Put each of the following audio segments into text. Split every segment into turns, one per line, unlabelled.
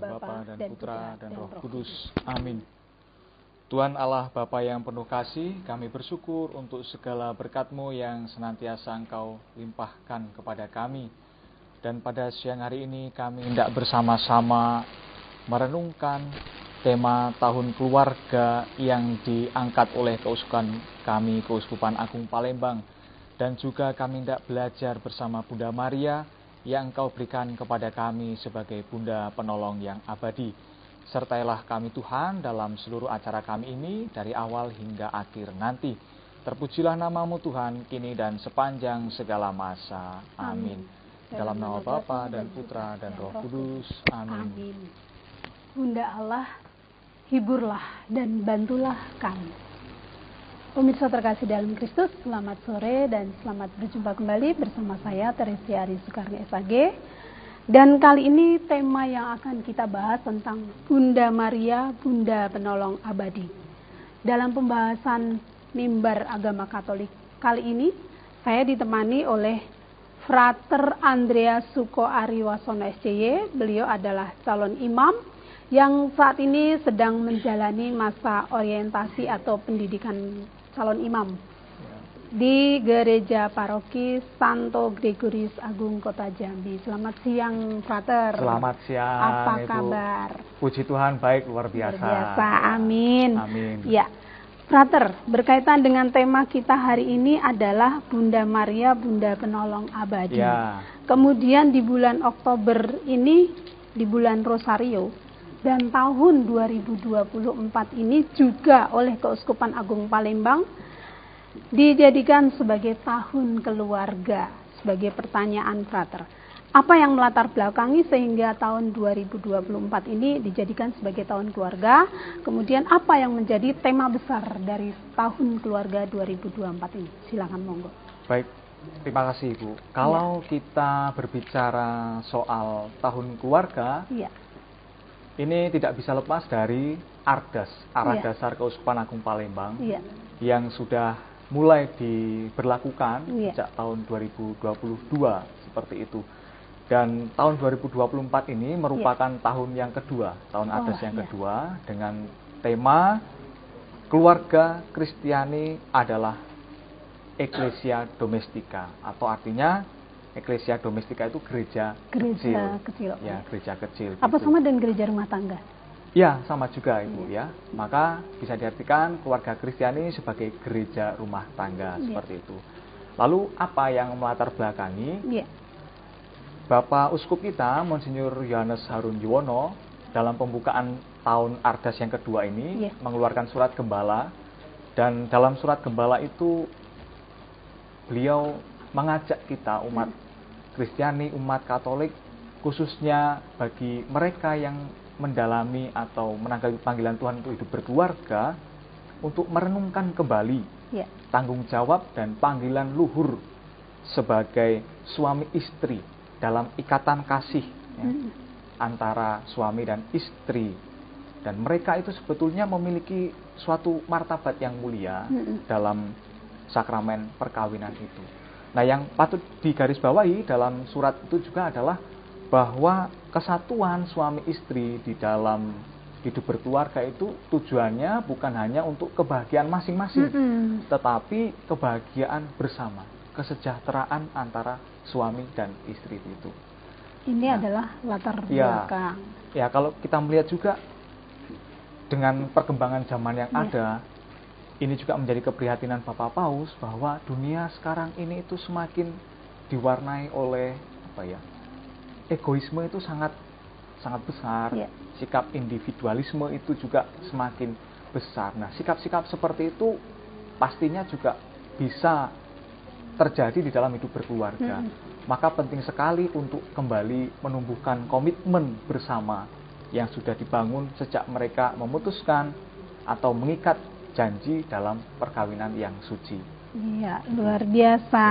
Bapa dan Putra dan Roh Kudus. Amin. Tuhan Allah Bapa yang penuh kasih, kami bersyukur untuk segala berkat-Mu yang senantiasa Engkau limpahkan kepada kami. Dan pada siang hari ini kami hendak bersama-sama merenungkan tema Tahun Keluarga yang diangkat oleh keuskupan kami, Keuskupan Agung Palembang. Dan juga kami hendak belajar bersama Bunda Maria yang Engkau berikan kepada kami sebagai Bunda Penolong yang abadi. Sertailah kami Tuhan dalam seluruh acara kami ini dari awal hingga akhir nanti. Terpujilah nama-Mu Tuhan kini dan sepanjang segala masa. Amin. Dalam nama Bapa dan Putra dan Roh Kudus. Amin.
Bunda Allah, hiburlah dan bantulah kami. Pemirsa terkasih dalam Kristus, selamat sore dan selamat berjumpa kembali bersama saya Teresia Ari Soekarno SAG. Dan kali ini tema yang akan kita bahas tentang Bunda Maria, Bunda Penolong Abadi. Dalam pembahasan mimbar agama Katolik kali ini, saya ditemani oleh Frater Andreas Suko Ariwasono SCY. Beliau adalah calon imam yang saat ini sedang menjalani masa orientasi atau pendidikan calon imam di Gereja Paroki Santo Gregorius Agung Kota Jambi. Selamat siang, Frater.
Selamat siang.
Apa kabar?
Puji Tuhan, baik, luar biasa.
Luar biasa, amin.
Amin.
Ya, Frater, berkaitan dengan tema kita hari ini adalah Bunda Maria, Bunda Penolong Abadi.
Ya.
Kemudian di bulan Oktober ini, di bulan Rosario, dan tahun 2024 ini juga oleh Keuskupan Agung Palembang dijadikan sebagai tahun keluarga. Sebagai pertanyaan, Frater, apa yang melatar belakangi sehingga tahun 2024 ini dijadikan sebagai tahun keluarga? Kemudian apa yang menjadi tema besar dari tahun keluarga 2024 ini? Silakan, monggo.
Baik, terima kasih Ibu. Kalau kita berbicara soal tahun keluarga, ini tidak bisa lepas dari Ardas, Arah Dasar Keuskupan Agung Palembang, yang sudah mulai diberlakukan sejak tahun 2022 seperti itu. Dan tahun 2024 ini merupakan tahun yang kedua, tahun Ardas yang kedua, dengan tema Keluarga Kristiani adalah Ecclesia Domestica, atau artinya Ecclesia Domestica itu gereja kecil. Ya, gereja kecil.
Apa
gitu.
sama dengan gereja rumah tangga?
Ya, sama juga Ibu ya. Maka bisa diartikan keluarga Kristiani sebagai gereja rumah tangga seperti itu. Lalu apa yang melatar belakangi? Bapak Uskup kita, Monsinyur Yohanes Harun Yuwono, dalam pembukaan tahun Ardas yang kedua ini mengeluarkan surat gembala, dan dalam surat gembala itu beliau mengajak kita umat Kristiani, umat Katolik, khususnya bagi mereka yang mendalami atau menanggapi panggilan Tuhan untuk hidup berkeluarga, untuk merenungkan kembali tanggung jawab dan panggilan luhur sebagai suami istri dalam ikatan kasih antara suami dan istri. Dan mereka itu sebetulnya memiliki suatu martabat yang mulia dalam sakramen perkawinan itu. Nah, yang patut digarisbawahi dalam surat itu juga adalah bahwa kesatuan suami istri di dalam hidup berkeluarga itu tujuannya bukan hanya untuk kebahagiaan masing-masing, tetapi kebahagiaan bersama, kesejahteraan antara suami dan istri itu.
Ini adalah latar belakang.
Ya, kalau kita melihat juga dengan perkembangan zaman yang ada, ini juga menjadi keprihatinan Bapak Paus bahwa dunia sekarang ini itu semakin diwarnai oleh egoisme itu sangat besar. Sikap individualisme itu juga semakin besar. Nah, sikap-sikap seperti itu pastinya juga bisa terjadi di dalam hidup berkeluarga. Maka penting sekali untuk kembali menumbuhkan komitmen bersama yang sudah dibangun sejak mereka memutuskan atau mengikat janji dalam perkawinan yang suci.
Iya, luar biasa.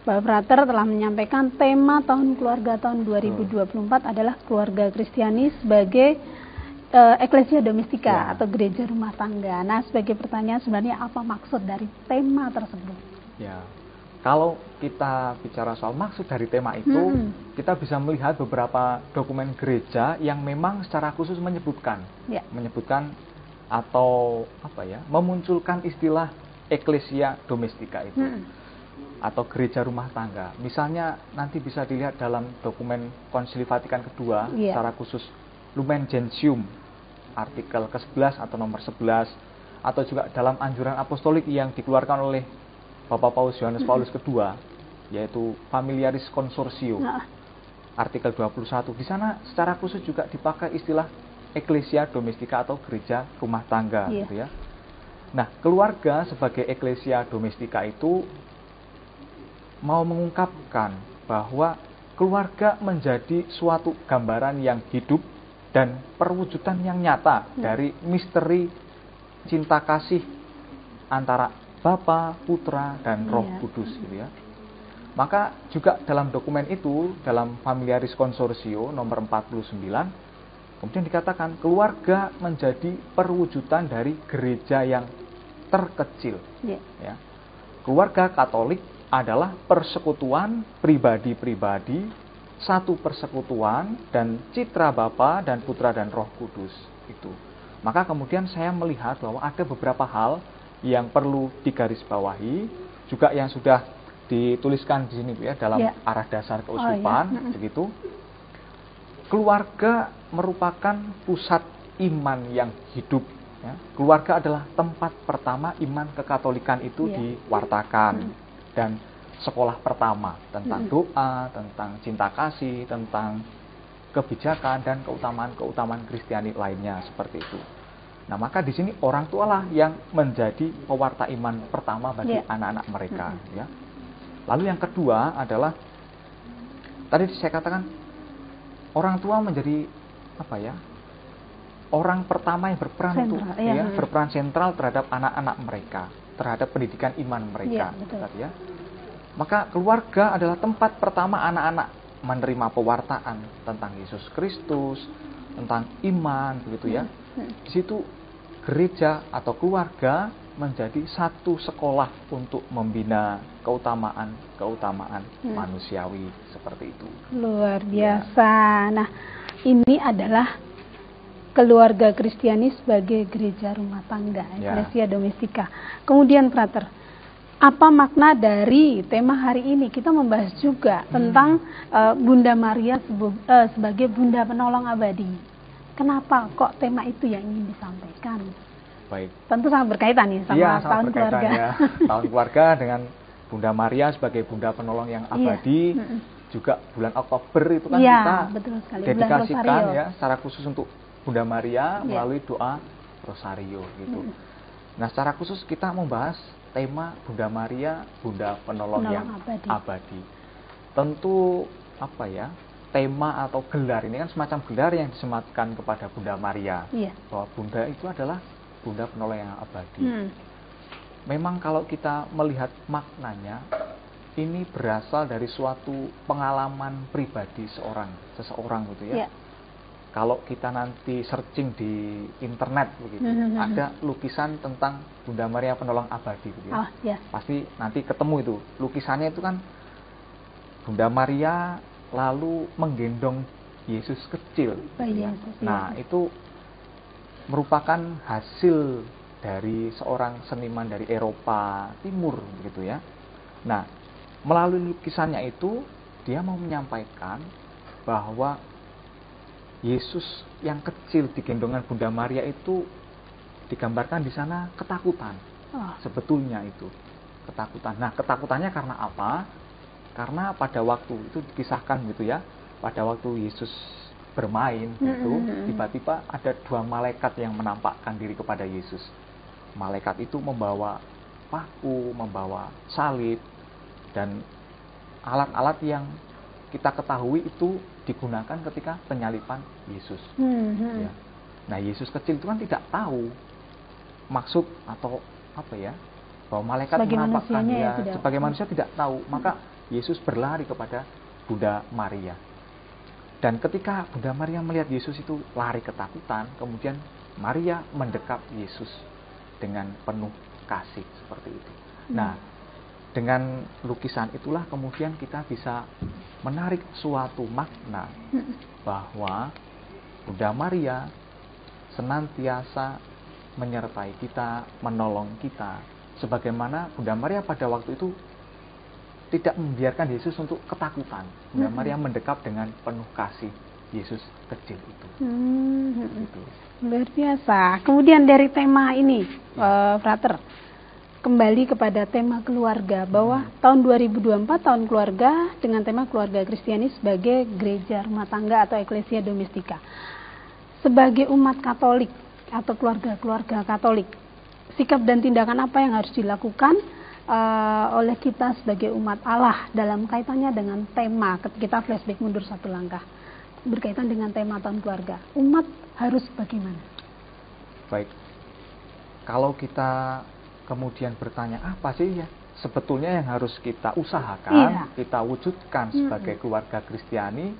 Bapak Frater telah menyampaikan tema tahun keluarga tahun 2024 adalah keluarga Kristiani sebagai Ecclesia Domestica atau gereja rumah tangga. Nah, sebagai pertanyaan sebenarnya apa maksud dari tema tersebut?
Ya, kalau kita bicara soal maksud dari tema itu, kita bisa melihat beberapa dokumen gereja yang memang secara khusus menyebutkan atau memunculkan istilah Ecclesia Domestica itu, atau gereja rumah tangga. Misalnya nanti bisa dilihat dalam dokumen Konsili Vatikan kedua, secara khusus Lumen Gentium, artikel ke-11 atau nomor 11, atau juga dalam anjuran apostolik yang dikeluarkan oleh Bapak Paus Yohanes Paulus II, yaitu Familiaris Consortio, artikel 21. Di sana secara khusus juga dipakai istilah Ecclesia Domestica atau gereja rumah tangga, gitu ya. Nah, keluarga sebagai Ecclesia Domestica itu mau mengungkapkan bahwa keluarga menjadi suatu gambaran yang hidup dan perwujudan yang nyata dari misteri cinta kasih antara Bapa, Putra, dan Roh Kudus, gitu ya. Maka juga dalam dokumen itu, dalam Familiaris Consortio nomor 49, kemudian dikatakan keluarga menjadi perwujudan dari gereja yang terkecil. Ya. Keluarga Katolik adalah persekutuan pribadi-pribadi, satu persekutuan dan citra Bapa dan Putra dan Roh Kudus itu. Maka kemudian saya melihat bahwa ada beberapa hal yang perlu digarisbawahi, juga yang sudah dituliskan di sini ya, dalam arah dasar keuskupan, begitu. Keluarga merupakan pusat iman yang hidup. Ya. Keluarga adalah tempat pertama iman kekatolikan itu diwartakan, dan sekolah pertama tentang doa, tentang cinta kasih, tentang kebijakan dan keutamaan Kristiani lainnya seperti itu. Nah, maka di sini orang tua lah yang menjadi pewarta iman pertama bagi anak-anak mereka, ya. Lalu yang kedua adalah tadi saya katakan orang tua menjadi orang pertama yang berperan berperan sentral terhadap anak-anak mereka, terhadap pendidikan iman mereka, ya. Maka keluarga adalah tempat pertama anak-anak menerima pewartaan tentang Yesus Kristus, tentang iman, begitu ya. Di situ gereja atau keluarga menjadi satu sekolah untuk membina keutamaan manusiawi seperti itu.
Luar biasa. Nah, ini adalah keluarga Kristiani sebagai gereja rumah tangga, Ecclesia Domestica. Kemudian, Frater, apa makna dari tema hari ini? Kita membahas juga tentang Bunda Maria sebagai Bunda Penolong Abadi. Kenapa kok tema itu yang ingin disampaikan?
Baik.
Tentu sangat berkaitan nih sama tahun keluarga.
Ya. Tahun keluarga dengan Bunda Maria sebagai Bunda Penolong yang abadi. Juga bulan Oktober itu kan kita dedikasikan ya secara khusus untuk Bunda Maria melalui doa Rosario gitu. Nah, secara khusus kita membahas tema Bunda Maria, Bunda Penolong yang abadi. Tentu tema atau gelar ini kan semacam gelar yang disematkan kepada Bunda Maria, bahwa Bunda itu adalah Bunda Penolong yang abadi. Memang kalau kita melihat maknanya, ini berasal dari suatu pengalaman pribadi seseorang gitu ya. Kalau kita nanti searching di internet begitu, ada lukisan tentang Bunda Maria Penolong abadi gitu ya. Pasti nanti ketemu itu. Lukisannya itu kan Bunda Maria lalu menggendong Yesus kecil. Nah, itu merupakan hasil dari seorang seniman dari Eropa Timur begitu ya. Nah, melalui lukisannya itu dia mau menyampaikan bahwa Yesus yang kecil digendongan Bunda Maria itu digambarkan di sana ketakutan. Sebetulnya itu ketakutan. Nah, ketakutannya karena apa? Karena pada waktu itu dikisahkan gitu ya, pada waktu Yesus bermain gitu, tiba-tiba ada dua malaikat yang menampakkan diri kepada Yesus. Malaikat itu membawa paku, membawa salib, dan alat-alat yang kita ketahui itu digunakan ketika penyaliban Yesus. Ya. Nah, Yesus kecil itu kan tidak tahu maksud atau bahwa malaikat menampakkan sebagai manusia tidak tahu. Maka Yesus berlari kepada Bunda Maria. Dan ketika Bunda Maria melihat Yesus itu lari ketakutan, kemudian Maria mendekap Yesus dengan penuh kasih seperti itu. Nah, dengan lukisan itulah kemudian kita bisa menarik suatu makna bahwa Bunda Maria senantiasa menyertai kita, menolong kita. Sebagaimana Bunda Maria pada waktu itu tidak membiarkan Yesus untuk ketakutan. Bunda Maria mendekap dengan penuh kasih Yesus kecil itu. Gitu.
Luar biasa. Kemudian dari tema ini, Frater, kembali kepada tema keluarga, bahwa tahun 2024 tahun keluarga dengan tema keluarga Kristiani sebagai gereja rumah tangga atau Ecclesia Domestika. Sebagai umat Katolik atau keluarga Katolik, sikap dan tindakan apa yang harus dilakukan oleh kita sebagai umat Allah dalam kaitannya dengan tema, kita flashback mundur satu langkah, berkaitan dengan tema tahun keluarga. Umat harus bagaimana?
Baik, kalau kita kemudian bertanya apa sih ya sebetulnya yang harus kita usahakan, kita wujudkan sebagai keluarga Kristiani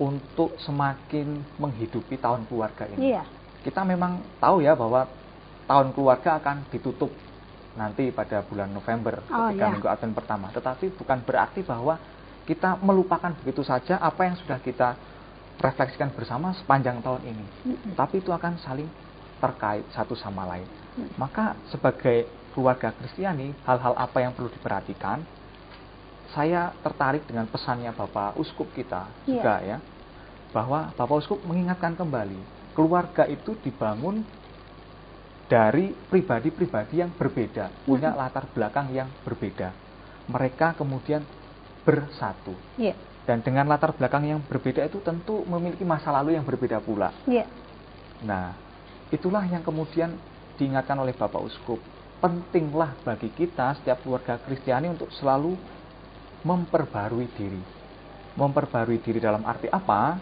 untuk semakin menghidupi tahun keluarga ini. Kita memang tahu ya bahwa tahun keluarga akan ditutup nanti pada bulan November ketika minggu Advent pertama. Tetapi bukan berarti bahwa kita melupakan begitu saja apa yang sudah kita refleksikan bersama sepanjang tahun ini. Tapi itu akan saling terkait satu sama lain. Maka sebagai keluarga Kristiani, hal-hal apa yang perlu diperhatikan? Saya tertarik dengan pesannya Bapak Uskup kita juga ya, bahwa Bapak Uskup mengingatkan kembali keluarga itu dibangun dari pribadi-pribadi yang berbeda, punya latar belakang yang berbeda. Mereka kemudian bersatu. Dan dengan latar belakang yang berbeda itu tentu memiliki masa lalu yang berbeda pula. Nah, itulah yang kemudian diingatkan oleh Bapak Uskup. Pentinglah bagi kita setiap keluarga Kristiani untuk selalu memperbarui diri. Memperbarui diri dalam arti apa?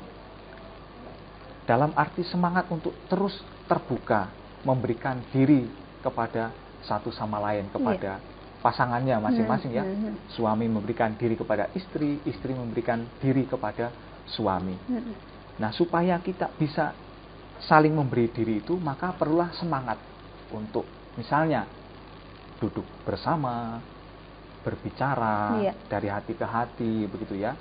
Dalam arti semangat untuk terus terbuka, memberikan diri kepada satu sama lain, kepada pasangannya masing-masing ya. Suami memberikan diri kepada istri, istri memberikan diri kepada suami. Nah, supaya kita bisa saling memberi diri itu, maka perlulah semangat untuk misalnya duduk bersama, berbicara dari hati ke hati, begitu ya.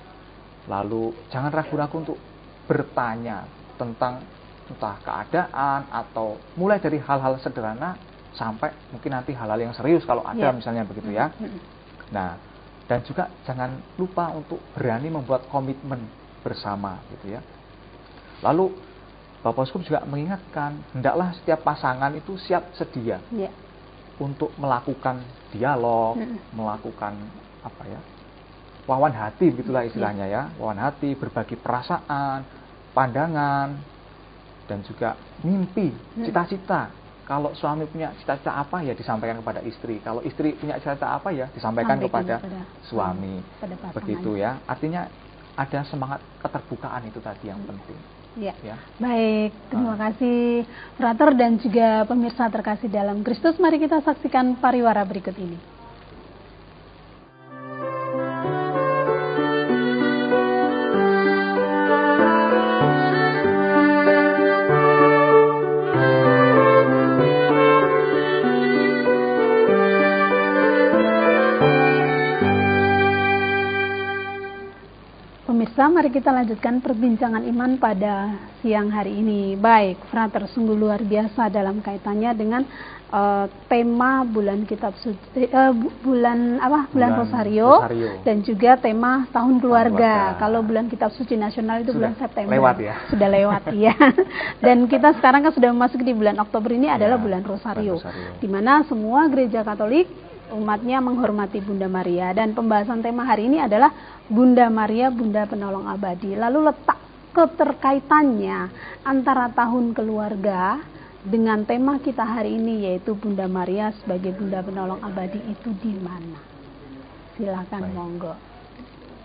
Lalu jangan ragu-ragu untuk bertanya tentang entah keadaan atau mulai dari hal-hal sederhana sampai mungkin nanti hal-hal yang serius kalau ada misalnya begitu ya. Nah, dan juga jangan lupa untuk berani membuat komitmen bersama gitu ya. Lalu Bapak Uskup juga mengingatkan hendaklah setiap pasangan itu siap sedia untuk melakukan dialog, melakukan apa ya, wawan hati begitulah istilahnya ya, wawan hati, berbagi perasaan, pandangan, dan juga mimpi, cita-cita. Kalau suami punya cita-cita apa ya disampaikan kepada istri, kalau istri punya cita-cita apa ya disampaikan kepada suami, begitu ya. Artinya ada semangat keterbukaan itu tadi yang penting.
Ya. Baik, terima kasih Frater dan juga pemirsa terkasih dalam Kristus. Mari kita saksikan pariwara berikut ini. Pemirsa, mari kita lanjutkan perbincangan iman pada siang hari ini. Baik, Frater, sungguh luar biasa dalam kaitannya dengan tema bulan kitab suci, bulan Rosario, dan juga tema tahun keluarga. Kalau bulan kitab suci nasional itu sudah bulan September.
Lewat ya.
Sudah lewat ya. Dan kita sekarang kan sudah masuk di bulan Oktober ini adalah bulan Rosario, di mana semua gereja Katolik umatnya menghormati Bunda Maria, dan pembahasan tema hari ini adalah Bunda Maria, Bunda Penolong Abadi. Lalu letak keterkaitannya antara tahun keluarga dengan tema kita hari ini, yaitu Bunda Maria sebagai Bunda Penolong Abadi, itu di mana? Silakan. Baik. Monggo.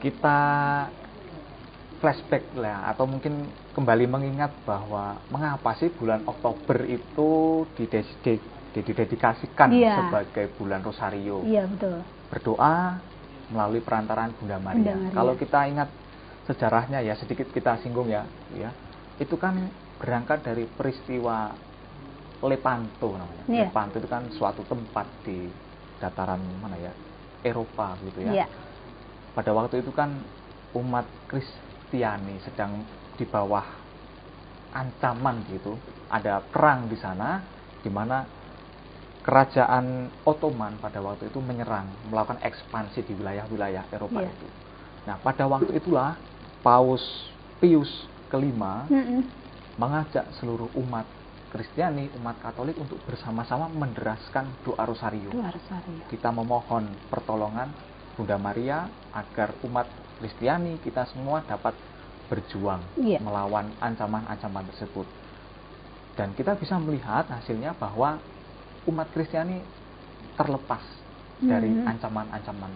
Kita flashback lah, atau mungkin kembali mengingat bahwa mengapa sih bulan Oktober itu didedikasikan sebagai bulan Rosario.
Iya, betul.
Berdoa melalui perantaraan Bunda Maria. Kalau kita ingat sejarahnya ya, sedikit kita singgung ya. Itu kan berangkat dari peristiwa Lepanto namanya. Lepanto itu kan suatu tempat di dataran mana ya? Eropa gitu ya.
Yeah.
Pada waktu itu kan umat Kristiani sedang di bawah ancaman gitu. Ada perang di sana di mana kerajaan Ottoman pada waktu itu menyerang, melakukan ekspansi di wilayah-wilayah Eropa itu. Nah, pada waktu itulah Paus Pius kelima mengajak seluruh umat Kristiani, umat Katolik untuk bersama-sama menderaskan doa rosario. Kita memohon pertolongan Bunda Maria agar umat Kristiani kita semua dapat berjuang melawan ancaman-ancaman tersebut. Dan kita bisa melihat hasilnya bahwa umat Kristiani terlepas dari ancaman-ancaman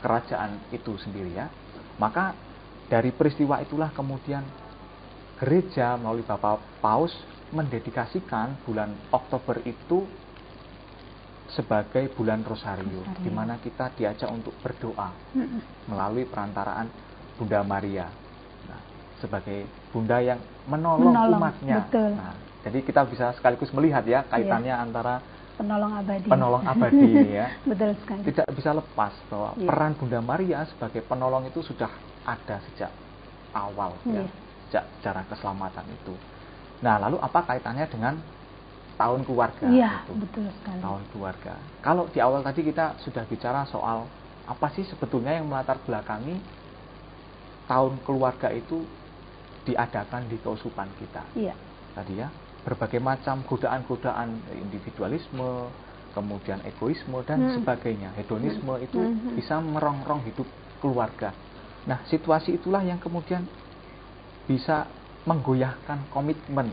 kerajaan itu sendiri ya. Maka dari peristiwa itulah kemudian gereja melalui Bapak Paus mendedikasikan bulan Oktober itu sebagai bulan Rosario, di mana kita diajak untuk berdoa melalui perantaraan Bunda Maria. Nah, sebagai bunda yang menolong umatnya. Nah, jadi kita bisa sekaligus melihat ya kaitannya antara penolong abadi ya.
Betul sekali.
Tidak bisa lepas bahwa peran Bunda Maria sebagai penolong itu sudah ada sejak awal ya, sejak sejarah keselamatan itu. Nah, lalu apa kaitannya dengan tahun keluarga?
Iya, betul sekali.
Tahun keluarga. Kalau di awal tadi kita sudah bicara soal apa sih sebetulnya yang melatar belakangi tahun keluarga itu diadakan di keuskupan kita.
Iya.
Tadi ya, berbagai macam godaan-godaan individualisme, kemudian egoisme dan sebagainya, hedonisme itu bisa merongrong hidup keluarga. Nah, situasi itulah yang kemudian bisa menggoyahkan komitmen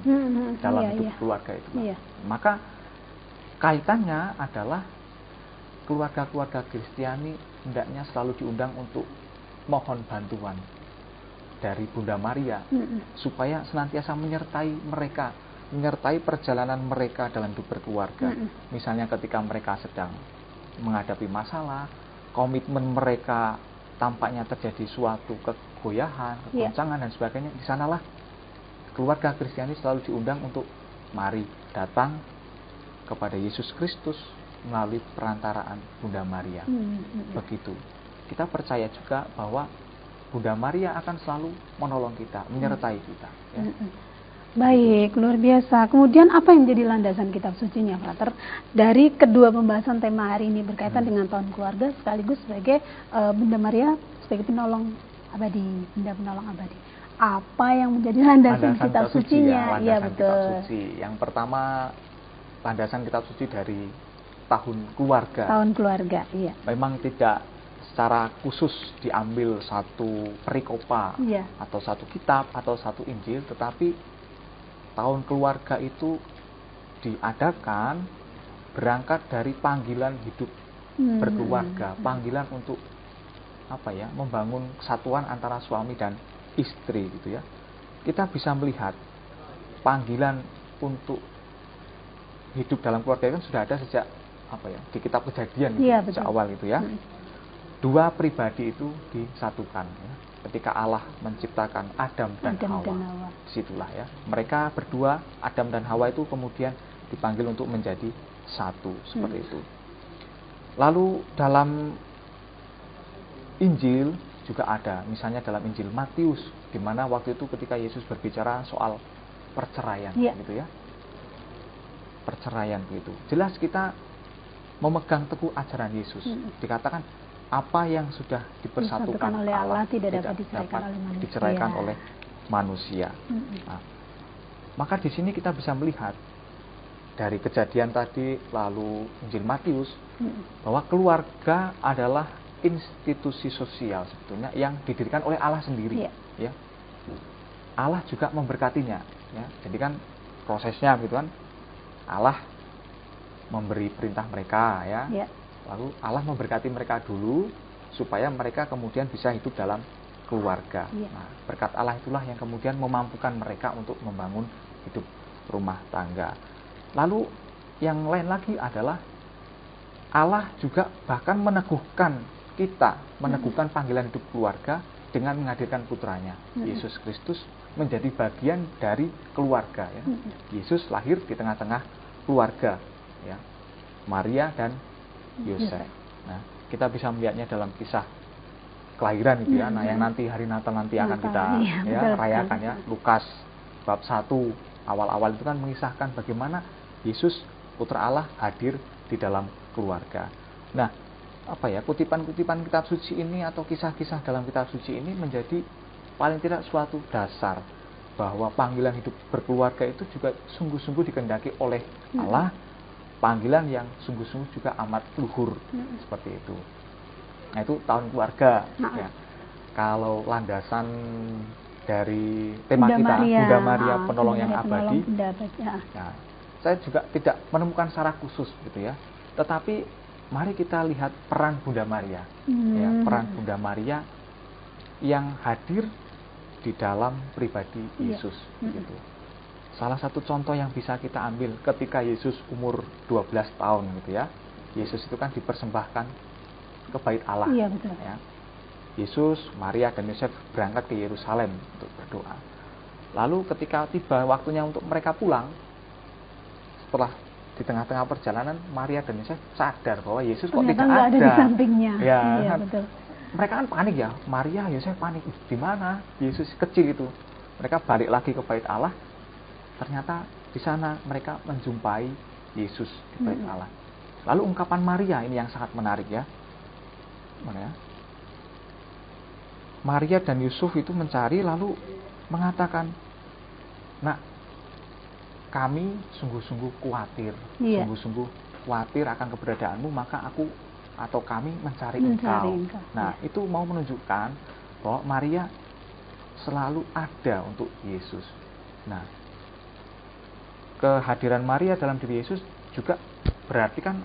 dalam hidup keluarga itu. Maka kaitannya adalah keluarga-keluarga Kristiani hendaknya selalu diundang untuk mohon bantuan dari Bunda Maria supaya senantiasa menyertai perjalanan mereka dalam hidup berkeluarga. Misalnya ketika mereka sedang menghadapi masalah, komitmen mereka tampaknya terjadi suatu kegoyahan, kegoncangan dan sebagainya, di sanalah keluarga Kristiani selalu diundang untuk mari datang kepada Yesus Kristus melalui perantaraan Bunda Maria. Begitu. Kita percaya juga bahwa Bunda Maria akan selalu menolong kita, menyertai kita. Ya.
Baik, luar biasa. Kemudian apa yang menjadi landasan kitab sucinya, Frater? Dari kedua pembahasan tema hari ini berkaitan dengan tahun keluarga sekaligus sebagai Bunda Maria sebagai penolong abadi, Bunda penolong abadi. Apa yang menjadi landasan kitab sucinya? Iya, betul.
Kitab suci. Yang pertama, landasan kitab suci dari tahun keluarga.
Tahun keluarga, iya.
Memang tidak secara khusus diambil satu perikopa atau satu kitab atau satu Injil, tetapi tahun keluarga itu diadakan berangkat dari panggilan hidup berkeluarga, panggilan untuk membangun kesatuan antara suami dan istri gitu ya. Kita bisa melihat panggilan untuk hidup dalam keluarga kan sudah ada sejak di kitab Kejadian gitu, sejak awal gitu ya. Dua pribadi itu disatukan ya. Ketika Allah menciptakan Adam dan Hawa. Disitulah ya. Mereka berdua, Adam dan Hawa itu kemudian dipanggil untuk menjadi satu seperti itu. Lalu dalam Injil juga ada, misalnya dalam Injil Matius, di mana waktu itu ketika Yesus berbicara soal perceraian, gitu ya, perceraian begitu. Jelas kita memegang teguh ajaran Yesus. Dikatakan apa yang sudah dipersatukan
oleh Allah tidak dapat
diceraikan oleh manusia. Nah, maka di sini kita bisa melihat dari Kejadian tadi, lalu Injil Matius, bahwa keluarga adalah institusi sosial sebetulnya yang didirikan oleh Allah sendiri. Ya. Allah juga memberkatinya. Ya. Jadi kan prosesnya gitu kan, Allah memberi perintah mereka ya. Lalu Allah memberkati mereka dulu supaya mereka kemudian bisa hidup dalam keluarga. Nah, berkat Allah itulah yang kemudian memampukan mereka untuk membangun hidup rumah tangga. Lalu yang lain lagi adalah Allah juga bahkan meneguhkan kita, meneguhkan panggilan hidup keluarga dengan menghadirkan putranya, Yesus Kristus, menjadi bagian dari keluarga ya. Yesus lahir di tengah-tengah keluarga ya, Maria dan Yosef. Nah, kita bisa melihatnya dalam kisah kelahiran gitu ya. Nah, yang nanti hari Natal nanti akan kita rayakan ya. Lukas bab 1 awal-awal itu kan mengisahkan bagaimana Yesus Putra Allah hadir di dalam keluarga. Nah, kutipan-kutipan kitab suci ini atau kisah-kisah dalam kitab suci ini menjadi paling tidak suatu dasar bahwa panggilan hidup berkeluarga itu juga sungguh-sungguh dikehendaki oleh Allah, panggilan yang sungguh-sungguh juga amat luhur, seperti itu. Nah, itu tahun keluarga ya. Kalau landasan dari tema kita Bunda Maria Penolong yang Abadi, nah, saya juga tidak menemukan secara khusus gitu ya. Tetapi mari kita lihat peran Bunda Maria, ya, peran Bunda Maria yang hadir di dalam pribadi Yesus, gitu. Salah satu contoh yang bisa kita ambil ketika Yesus umur 12 tahun, gitu ya. Yesus itu kan dipersembahkan ke bait Allah, ya. Yesus, Maria dan Yosef berangkat ke Yerusalem untuk berdoa. Lalu ketika tiba waktunya untuk mereka pulang, setelah di tengah-tengah perjalanan, Maria dan Yosef sadar bahwa Yesus kok tidak ada
di sampingnya.
Ya,
iya,
kan?
Betul.
Mereka kan panik ya, Maria, Yosef panik. Di mana Yesus kecil itu? Mereka balik lagi ke bait Allah. Ternyata di sana mereka menjumpai Yesus di bait Allah. Lalu ungkapan Maria ini yang sangat menarik ya. Mana ya? Maria dan Yusuf itu mencari lalu mengatakan, "Nak, kami sungguh-sungguh khawatir, sungguh-sungguh khawatir akan keberadaanmu, maka aku atau kami mencari engkau." Nah, itu mau menunjukkan bahwa Maria selalu ada untuk Yesus. Nah, kehadiran Maria dalam diri Yesus juga berarti kan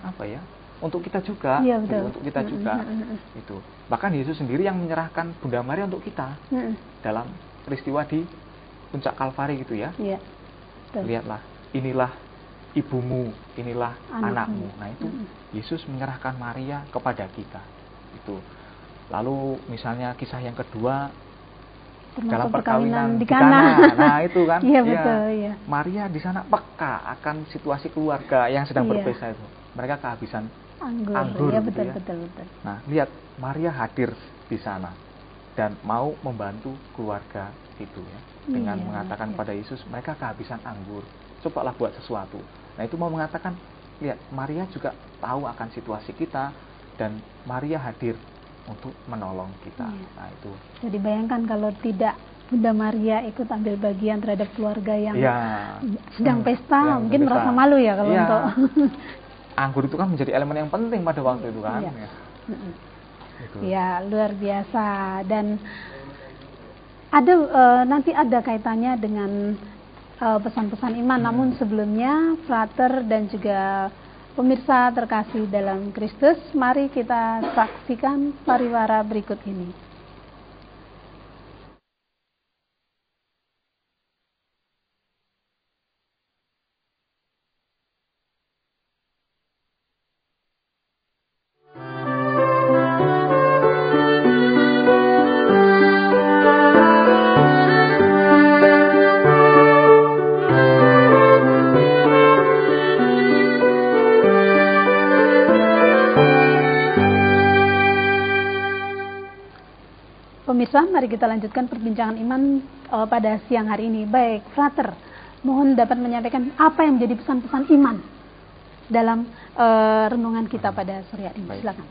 untuk kita juga, untuk kita juga. Itu. Bahkan Yesus sendiri yang menyerahkan Bunda Maria untuk kita dalam peristiwa di puncak Kalvari gitu ya. Lihatlah, inilah ibumu, inilah anakmu. Nah, itu Yesus menyerahkan Maria kepada kita. Itu. Lalu misalnya kisah yang kedua dalam perkawinan di Kana. Nah, itu kan.
Betul.
Maria di sana peka akan situasi keluarga yang sedang berpesta itu. Mereka kehabisan anggur
ya,
betul. Nah, lihat Maria hadir di sana dan mau membantu keluarga itu ya, dengan mengatakan pada Yesus, mereka kehabisan anggur, cobalah buat sesuatu. Nah, itu mau mengatakan, lihat Maria juga tahu akan situasi kita dan Maria hadir untuk menolong kita. Nah, itu.
Jadi bayangkan kalau tidak Bunda Maria ikut ambil bagian terhadap keluarga yang sedang pesta, mungkin merasa malu ya kalau untuk
anggur itu kan menjadi elemen yang penting pada waktu itu kan.
Ya, luar biasa. Dan ada nanti ada kaitannya dengan pesan-pesan iman. Namun sebelumnya, Frater dan juga pemirsa terkasih dalam Kristus, mari kita saksikan pariwara berikut ini. Pemirsa, mari kita lanjutkan perbincangan iman pada siang hari ini. Baik, Frater, mohon dapat menyampaikan apa yang menjadi pesan-pesan iman dalam renungan kita pada sore hari ini. Silakan.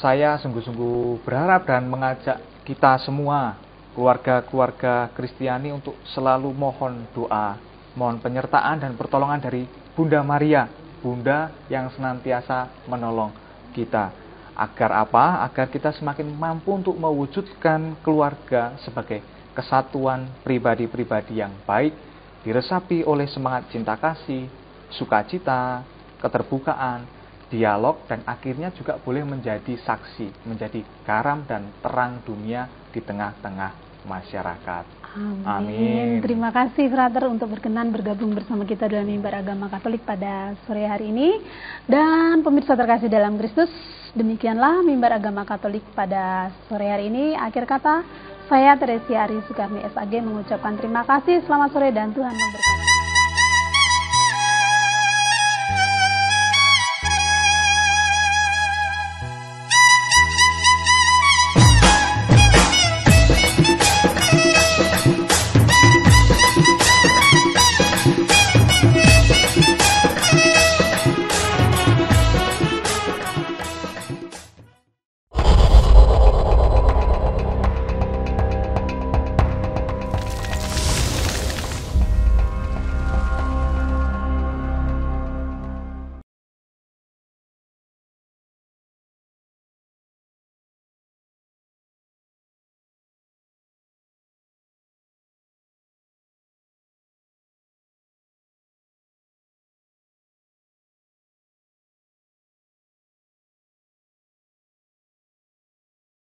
Saya sungguh-sungguh berharap dan mengajak kita semua, keluarga-keluarga Kristiani, untuk selalu mohon doa, mohon penyertaan dan pertolongan dari Bunda Maria, Bunda yang senantiasa menolong kita. Agar apa? Agar kita semakin mampu untuk mewujudkan keluarga sebagai kesatuan pribadi-pribadi yang baik, diresapi oleh semangat cinta kasih, sukacita, keterbukaan, dialog, dan akhirnya juga boleh menjadi saksi, menjadi garam dan terang dunia di tengah-tengah masyarakat.
Amin. Terima kasih Frater untuk berkenan bergabung bersama kita dalam Mimbar Agama Katolik pada sore hari ini. Dan pemirsa terkasih dalam Kristus, demikianlah Mimbar Agama Katolik pada sore hari ini. Akhir kata, saya Teresia Ari Sukarni SAG mengucapkan terima kasih, selamat sore dan Tuhan memberkati.